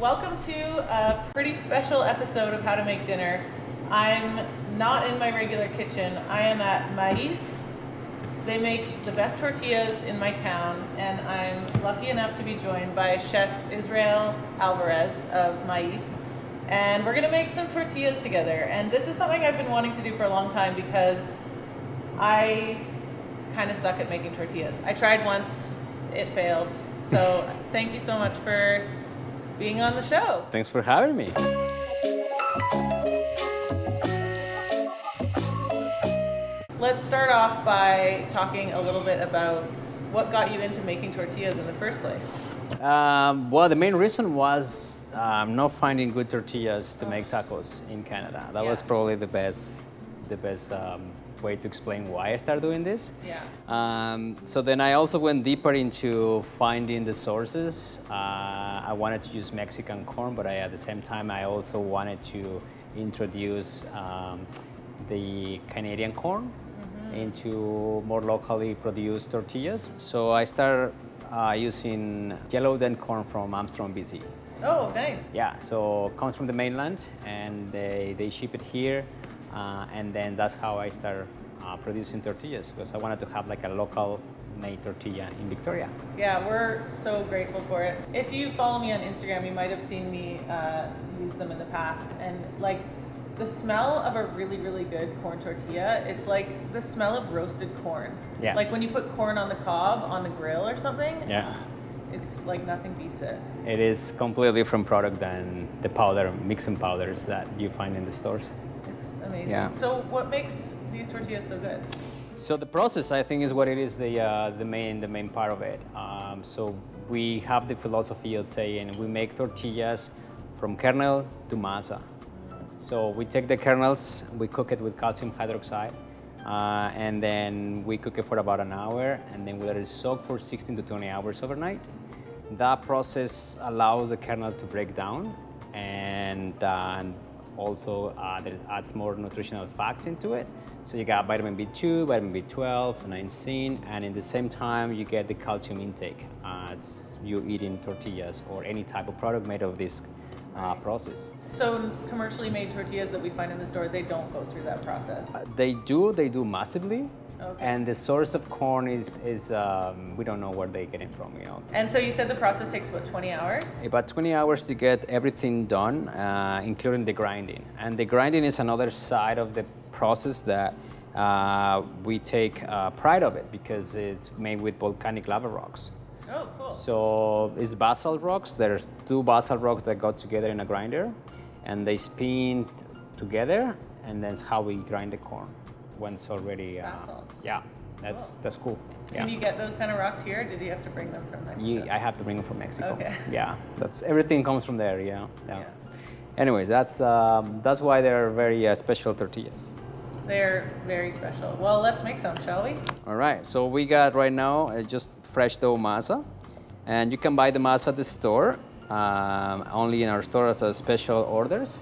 Welcome to a pretty special episode of How to Make Dinner. I'm not in my regular kitchen. I am at Maiiz. They make the best tortillas in my town, and I'm lucky enough to be joined by Chef Israel Alvarez of Maiiz. And we're gonna make some tortillas together. And this is something I've been wanting to do for a long time because I kind of suck at making tortillas. I tried once, it failed. So thank you so much for being on the show. Thanks for having me. Let's start off by talking a little bit about what got you into making tortillas in the first place. Well, the main reason was not finding good tortillas to make tacos in Canada. That was probably the best way to explain why I started doing this. Yeah. So then I also went deeper into finding the sources. I wanted to use Mexican corn, but at the same time, I also wanted to introduce the Canadian corn into more locally produced tortillas. So I started using yellow den corn from Victoria B.C. Oh, nice. Yeah, so it comes from the mainland, and they ship it here. And then that's how I started producing tortillas, because I wanted to have like a local made tortilla in Victoria. Yeah, we're so grateful for it. If you follow me on Instagram, you might have seen me use them in the past. And like the smell of a really, really good corn tortilla, it's like the smell of roasted corn. Yeah. Like when you put corn on the cob on the grill or something. Yeah. It's like nothing beats it. It is completely different product than the powder, mixing powders that you find in the stores. It's amazing. Yeah. So what makes these tortillas so good? So the process, I think, is what it is the main part of it. So we have the philosophy of saying we make tortillas from kernel to masa. So we take the kernels, we cook it with calcium hydroxide, and then we cook it for about an hour, and then we let it soak for 16 to 20 hours overnight. That process allows the kernel to break down, and also that it adds more nutritional facts into it. So you got vitamin B2, vitamin B12, niacin, and in the same time you get the calcium intake as you eating tortillas or any type of product made of this process. So commercially made tortillas that we find in the store, they don't go through that process? They do massively. Okay. And the source of corn is we don't know where they get it from, you know. And so you said the process takes about 20 hours? About 20 hours to get everything done, including the grinding. And the grinding is another side of the process that we take pride of it, because it's made with volcanic lava rocks. Oh, cool. So it's basalt rocks. There's two basalt rocks that got together in a grinder, and they spin together, and that's how we grind the corn when it's already. Basalt. Yeah, that's cool. Yeah. Can you get those kind of rocks here, or did you have to bring them from Mexico? I have to bring them from Mexico. Okay. Yeah, that's everything comes from there. Yeah. Anyways, that's why they're very special tortillas. They're very special. Well, let's make some, shall we? All right. So we got right now just fresh dough masa, and you can buy the masa at the store. Only in our store as a special orders.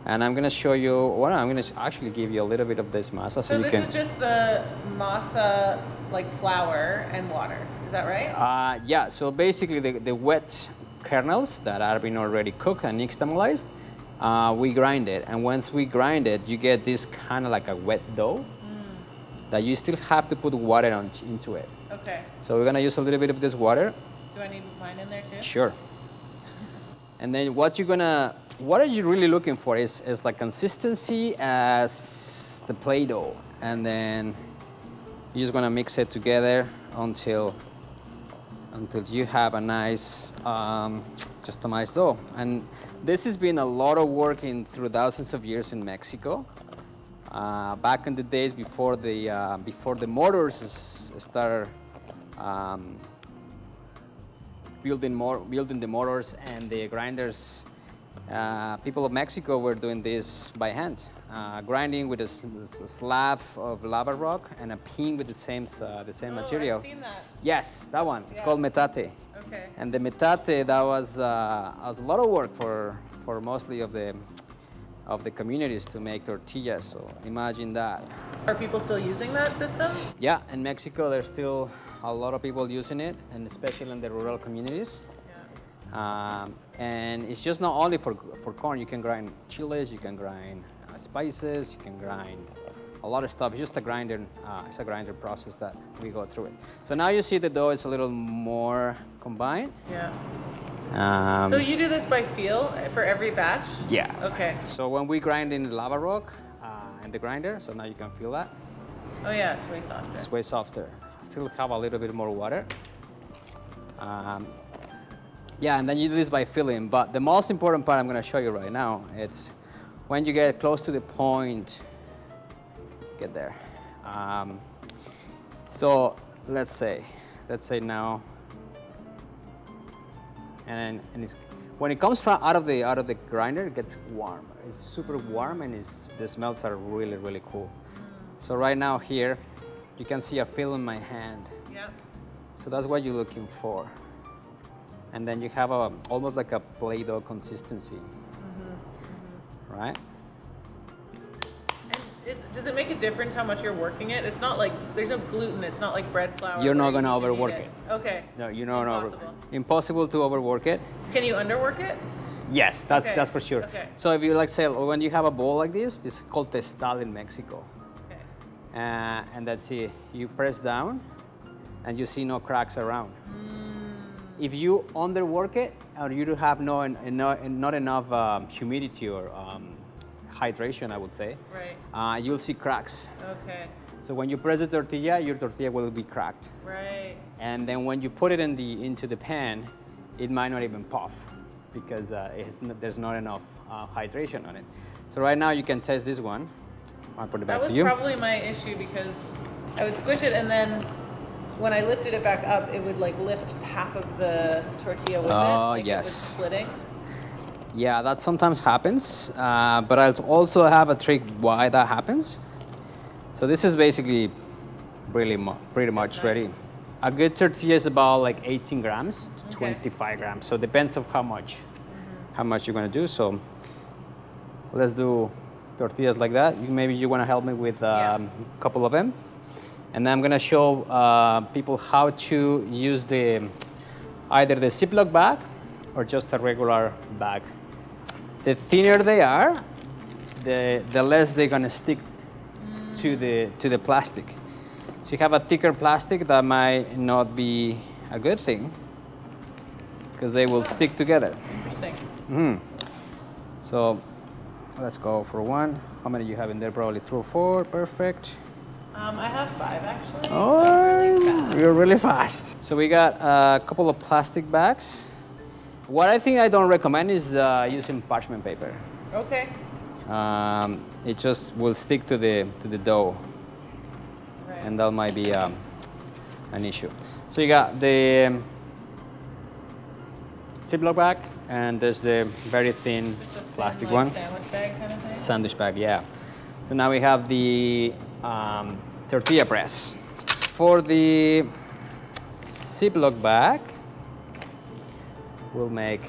And I'm gonna show you. Well, I'm gonna actually give you a little bit of this masa, so you this can. Is just the masa, like flour and water. Is that right? Yeah. So basically, the wet kernels that have been already cooked and nixtamalized, we grind it, and once we grind it, you get this kind of like a wet dough that you still have to put water into it. Okay. So we're gonna use a little bit of this water. Do I need mine in there too? Sure. And then what are you really looking for is like consistency as the Play-Doh. And then you're just gonna mix it together until you have a nice customized dough. And this has been a lot of work through thousands of years in Mexico. Back in the days before the motors started building the motors and the grinders, people of Mexico were doing this by hand, grinding with a slab of lava rock and a pin with the same material. I've seen that. Yes, that one. It's called metate. Okay. And the metate, that was a lot of work for mostly of the communities to make tortillas. So imagine that. Are people still using that system? Yeah, in Mexico, there's still a lot of people using it, and especially in the rural communities. And it's just not only for corn. You can grind chiles, you can grind spices, you can grind a lot of stuff. It's just a grinder. It's a grinder process that we go through it. So now you see the dough is a little more combined. Yeah. So you do this by feel for every batch? Yeah. Okay. So when we grind in the lava rock and the grinder, so now you can feel that. Oh yeah, it's way softer. It's way softer. Still have a little bit more water. Yeah, and then you do this by filling. But the most important part I'm going to show you right now, it's when you get close to the point, get there. So let's say now, and it's, when it comes from out of the grinder, it gets warm. It's super warm, and the smells are really, really cool. So right now here, you can see a feel in my hand. Yep. So that's what you're looking for. And then you have almost like a Play-Doh consistency, right? And does it make a difference how much you're working it? It's not like, there's no gluten, it's not like bread flour. You're not gonna overwork it. Okay. No, you're not Impossible. Impossible to overwork it. Can you underwork it? Yes, that's for sure. Okay. So if you like say, when you have a bowl like this is called testal in Mexico. Okay. And that's it. You press down, and you see no cracks around. If you underwork it, or you have not enough humidity or hydration, I would say, right. You'll see cracks. Okay. So when you press the tortilla, your tortilla will be cracked. Right. And then when you put it into the pan, it might not even puff because there's not enough hydration on it. So right now you can test this one. I'll put it back to you. That was probably my issue because I would squish it, and then when I lifted it back up, it would like lift half of the tortilla with it. Like yes. It was splitting. Yeah, that sometimes happens, but I'll also have a trick why that happens. So this is basically pretty much ready. A good tortilla is about like 18 grams, to 25 grams. So it depends on how much you're gonna do. So let's do tortillas like that. Maybe you wanna help me with a couple of them. And then I'm gonna show people how to use either the Ziploc bag or just a regular bag. The thinner they are, the less they're gonna stick to the plastic. So you have a thicker plastic, that might not be a good thing because they will stick together. Interesting. So let's go for one. How many you have in there? Probably 3 or 4. Perfect. I have 5 actually. Oh, So you're really fast. So we got a couple of plastic bags. What I think I don't recommend is using parchment paper. Okay. It just will stick to the dough, Right. and that might be an issue. So you got the Ziploc bag, and there's the very thin plastic Like one. Sandwich bag kind of thing. Sandwich bag, yeah. So now we have the tortilla press. For the Ziploc bag, we'll make.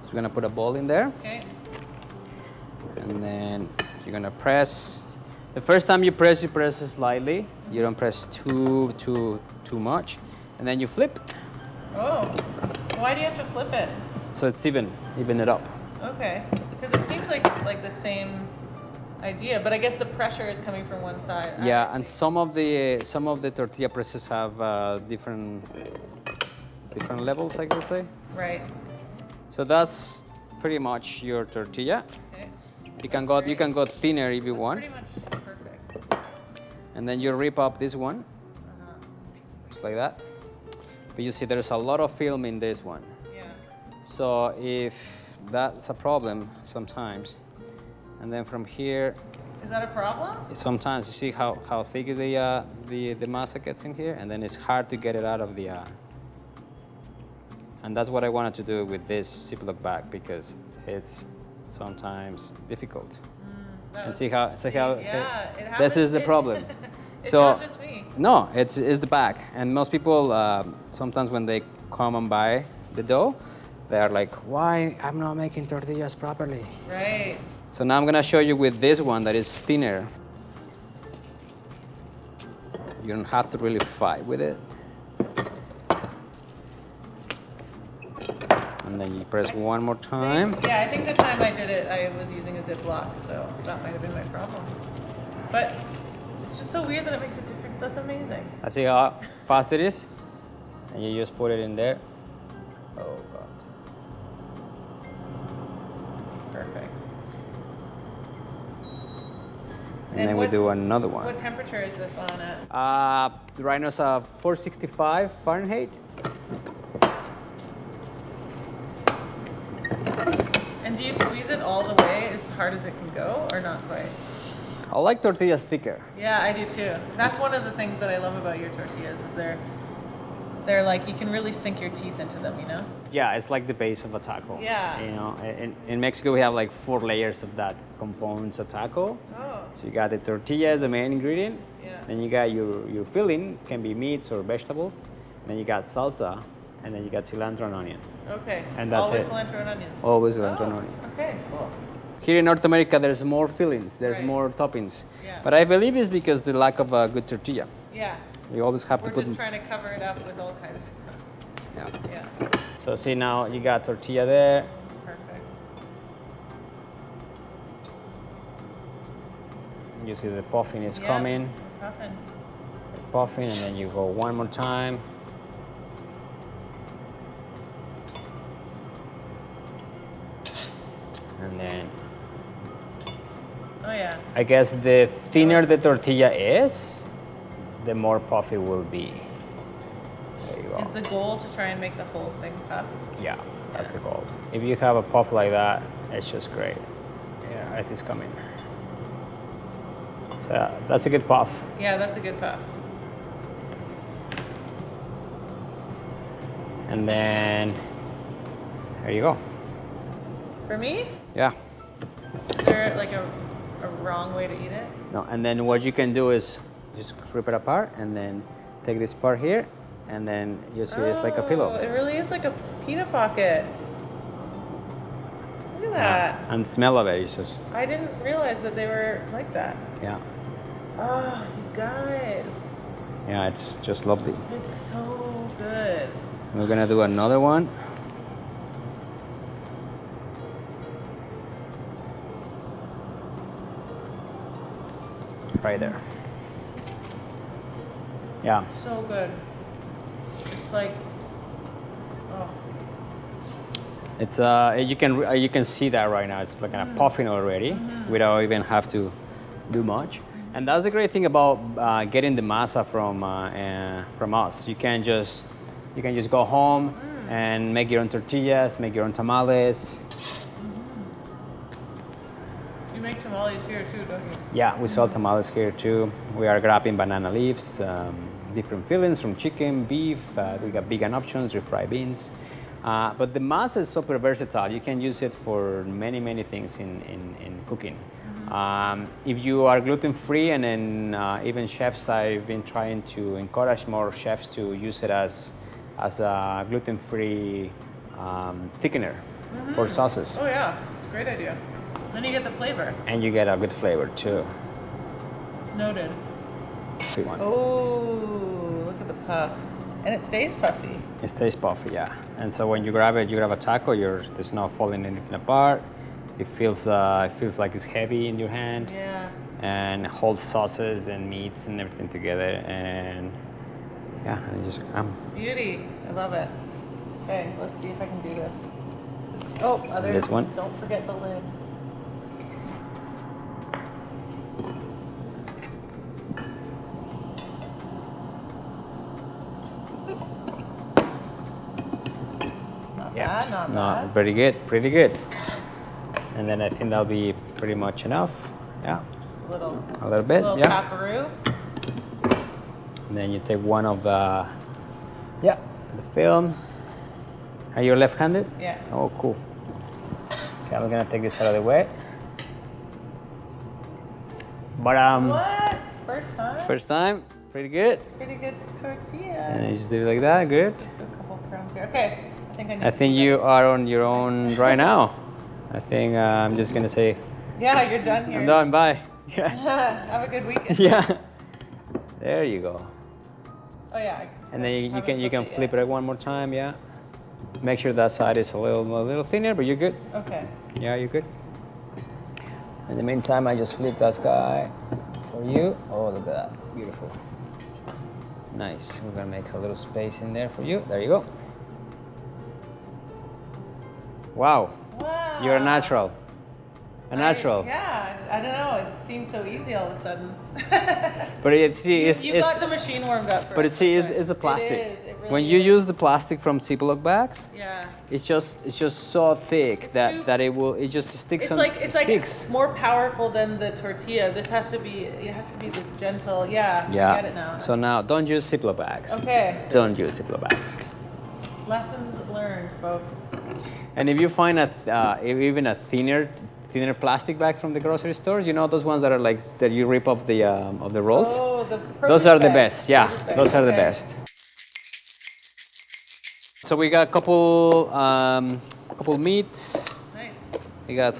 So we're gonna put a ball in there, Okay. and then you're gonna press. The first time you press slightly. You don't press too much, and then you flip. Oh, why do you have to flip it? So it's even it up. Okay, because it seems like the same idea, but I guess the pressure is coming from one side. Yeah, I and see. some of the tortilla presses have different levels, I could say. Right. So that's pretty much your tortilla. Okay. You can go thinner if you want, Pretty much perfect. and then you rip up this one, just like that. But you see, there's a lot of film in this one. Yeah. So if that's a problem sometimes, and then from here, Is that a problem? sometimes you see how thick the masa gets in here, and then it's hard to get it out of the. And that's what I wanted to do with this Ziploc bag, because it's sometimes difficult. And see how Yeah, it happens. this is the problem. It's So not just me. no, it's the bag, and most people sometimes when they come and buy the dough, they are like, why I'm not making tortillas properly? Right. So now I'm gonna show you with this one that is thinner. You don't have to really fight with it. and then you press one more time. Yeah, I think the time I did it, I was using a Ziploc, so that might have been my problem. But it's just so weird that it makes a difference. That's amazing. I see how fast it is, and you just put it in there. Oh God. Perfect. And then we do another one. What temperature is this on at? Right now it's 465 Fahrenheit. And do you squeeze it all the way as hard as it can go, or not quite? I like tortillas thicker. Yeah, I do too. That's one of the things that I love about your tortillas is they're like, you can really sink your teeth into them, you know? Yeah, it's like the base of a taco. Yeah. You know, in Mexico we have like 4 layers of that components of taco. Oh. So you got the tortilla as the main ingredient. Yeah. Then you got your filling, can be meats or vegetables. Then you got salsa, and then you got cilantro and onion. Okay. And that's Always it. cilantro and onion. Always cilantro and onion. Okay, cool. Here in North America, there's more fillings, there's Right. more toppings. Yeah. But I believe it's because the lack of a good tortilla. Yeah. You always have We're to put. just trying to cover it up with all kinds of stuff. Yeah. Yeah. So see now you got tortilla there. Perfect. You see the puffing is Yeah, coming. puffin'. Puffing, and then you go one more time. And then Oh yeah. I guess the thinner the tortilla is, the more puffy it will be. There you Is go. the goal to try and make the whole thing puff? Yeah, that's the goal. If you have a puff like that, it's just great. Yeah, it is coming. So that's a good puff. Yeah, that's a good puff. And then there you go. For me, Yeah. is there like a wrong way to eat it? No, and then what you can do is just rip it apart and then take this part here and then you see it's like a Oh, pillow. it really is like a pita pocket. Look at that. And the smell of it is just, I didn't realize that they were like that. yeah. Oh, you guys. Yeah, it's just lovely. It's so good. We're gonna do another one. Right there. Yeah. So good. It's like, oh, It's you can see that right now. It's like kind of puffing already without even have to do much. And that's the great thing about getting the masa from us. You can just go home and make your own tortillas, make your own tamales. you make tamales here too, don't you? Yeah, we sell tamales here too. We are grabbing banana leaves, different fillings from chicken, beef. We got vegan options, refried beans. But the masa is super versatile. You can use it for many things in cooking. If you are gluten-free, and then even chefs, I've been trying to encourage more chefs to use it as a gluten-free thickener for sauces. Oh yeah, great idea. Then you get the flavor. And you get a good flavor too. Noted. Sweet one. Oh, look at the puff. And it stays puffy. It stays puffy, yeah. And so when you grab it, you grab a taco, there's not falling anything apart. It feels like it's heavy in your hand. Yeah. And holds sauces and meats and everything together. And yeah, and you just Beauty. I love it. Okay, let's see if I can do this. Oh, other. This one? Don't forget the lid. Not bad, not no, bad. pretty good. And then I think that'll be pretty much enough. Yeah, A little bit, little yeah. paparoo. And then you take one of the film. Are you left-handed? Yeah. Oh, cool. Okay, I'm gonna take this out of the way. But What? First time? first time, pretty good. Pretty good tortilla. And you just do it like that, good. Just a couple crumbs here. Okay, I think I need I to think do you are on your own right now. I think I'm just gonna say, that. Yeah, you're done here. I'm done, bye. Yeah. Have a good weekend. Yeah. There you go. Oh yeah. And then you can flip it one more time, yeah. Make sure that side is a little thinner, but you're good. Okay. Yeah, you're good. In the meantime, I just flip that guy for you. Oh, look at that, beautiful. Nice, we're gonna make a little space in there for you. There you go. Wow, Wow. you're a natural. A natural. Yeah, I don't know, it seems so easy all of a sudden. But it's you got the machine warmed up for but us, it's a plastic. It is, it really when you is. use the plastic from Ziploc bags, Yeah. it's just so thick It's that too- that it just sticks It's on. like sticks. more powerful than the tortilla. This has to be this gentle. Yeah. Yeah. I get it now. So now don't use Ziploc bags. Okay. Don't use Ziploc bags. Lessons learned, folks. And if you find even a thinner plastic bag from the grocery stores, you know those ones that are like that you rip off the rolls. Oh, the Those produce are the bags. best. Yeah, Produce bags, those are the okay. best. So we got a couple meats. Nice. We got a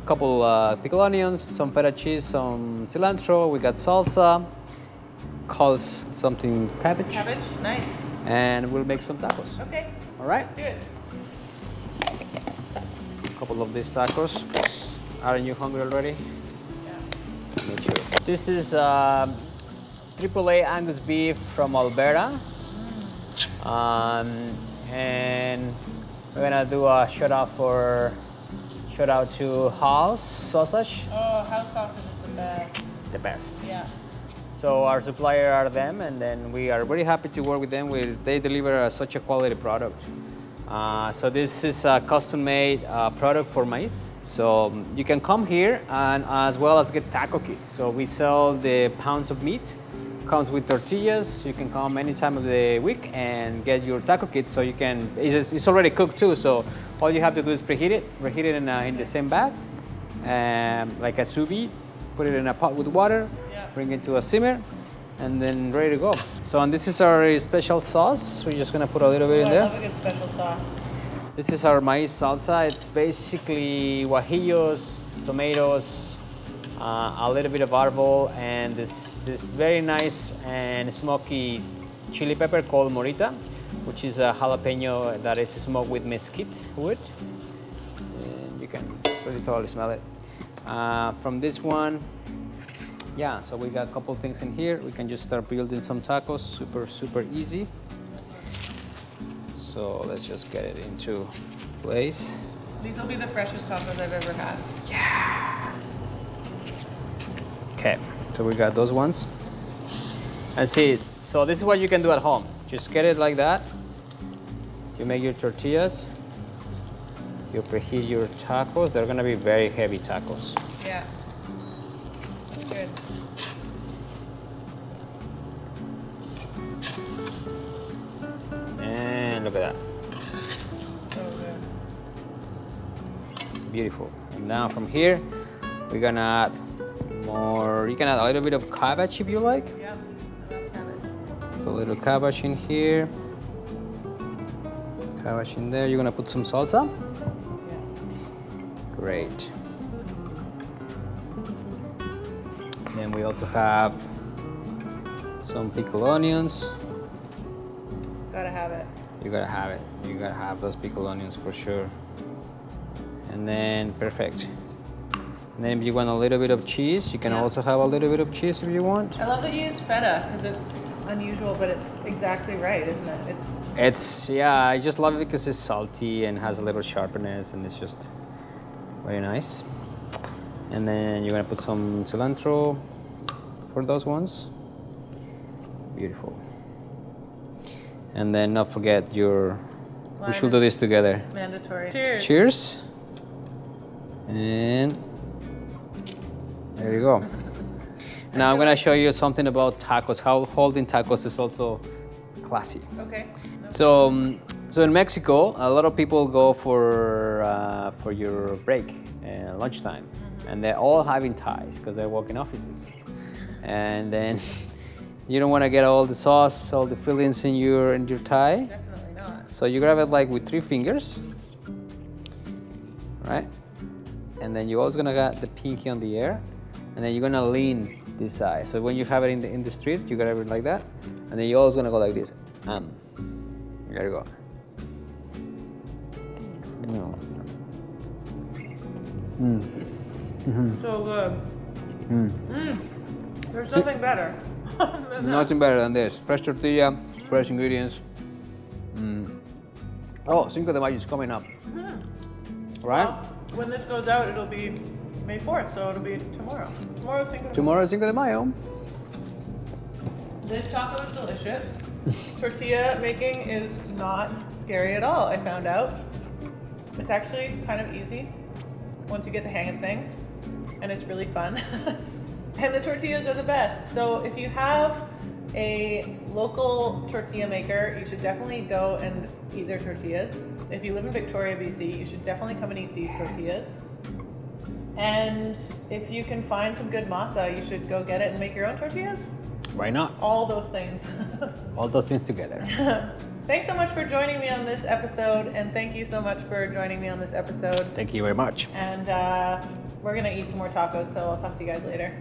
couple pickled onions, some feta cheese, some cilantro. We got salsa, called something cabbage, Cabbage, nice. and we'll make some tacos. Okay, All right. let's do it. A couple of these tacos. Aren't you hungry already? Yeah. Me too. This is AAA Angus beef from Alberta. And we're gonna do a shout out to House Sausage, Oh, house sausage is the best. the best. Yeah. So our supplier are them, and then we are very happy to work with them. They deliver such a quality product. So this is a custom-made product for Maiiz. So you can come here and as well as get taco kits. So we sell the pounds of meat. Comes with tortillas. You can come any time of the week and get your taco kit. So you can. It's already cooked too. So all you have to do is preheat it in the same bag, like a sous vide. Put it in a pot with water. Yeah. Bring it to a simmer, and then ready to go. So and this is our special sauce. We're just gonna put a little bit in I there. love a good special sauce. This is our Maiiz salsa. It's basically guajillos, tomatoes, a little bit of arbol, and this very nice and smoky chili pepper called morita, which is a jalapeno that is smoked with mesquite wood. And you can really totally smell it. From this one, yeah, so we got a couple things in here. We can just start building some tacos, super easy. So let's just get it into place. These will be the freshest tacos I've ever had. Okay, so we got those ones. And see, so this is what you can do at home. Just get it like that. You make your tortillas. You preheat your tacos. They're gonna be very heavy tacos. Yeah. Good. And look at that, So good. beautiful. And now from here, we're gonna add more. You can add a little bit of cabbage if you like. Yeah. I love cabbage. So a little cabbage in here. Cabbage in there. You're gonna put some salsa. Yeah. Great. Then we also have some pickled onions. Gotta have it. You gotta have it. You gotta have those pickled onions for sure. And then perfect. And then if you want a little bit of cheese, you can Yeah. also have a little bit of cheese if you want. I love that you use feta because it's unusual, but it's exactly right, isn't it? Yeah, I just love it because it's salty and has a little sharpness, and it's just very nice. And then you're gonna put some cilantro for those ones. Beautiful. And then not forget we should do this together. mandatory. Cheers. Cheers. And there you go. Now I'm gonna show you something about tacos, how holding tacos is also classy. Okay. So in Mexico, a lot of people go for your break, lunchtime, and they're all having ties because they work in offices, and then you don't want to get all the sauce, all the fillings in your tie. Definitely not. So you grab it like with 3 fingers, right? And then you're always gonna get the pinky on the air, and then you're gonna lean this side. So when you have it in the street, you grab it like that, and then you're always gonna go like this. There you go. So good. There's nothing better. than that. Nothing better than this. Fresh tortilla, fresh ingredients. Oh, Cinco de Mayo is coming up. Right? Well, when this goes out, it'll be May 4th, so it'll be tomorrow. Tomorrow's Cinco de Mayo. Tomorrow is Cinco de Mayo. This taco is delicious. Tortilla making is not scary at all, I found out. It's actually kind of easy once you get the hang of things, and it's really fun. And the tortillas are the best. So if you have a local tortilla maker, you should definitely go and eat their tortillas. If you live in Victoria, B.C, you should definitely come and eat these tortillas. And if you can find some good masa, you should go get it and make your own tortillas. Why not? All those things. All those things together. Thanks so much for joining me on this episode, and thank you so much for joining me on this episode. Thank you very much. And we're gonna eat some more tacos, so I'll talk to you guys later.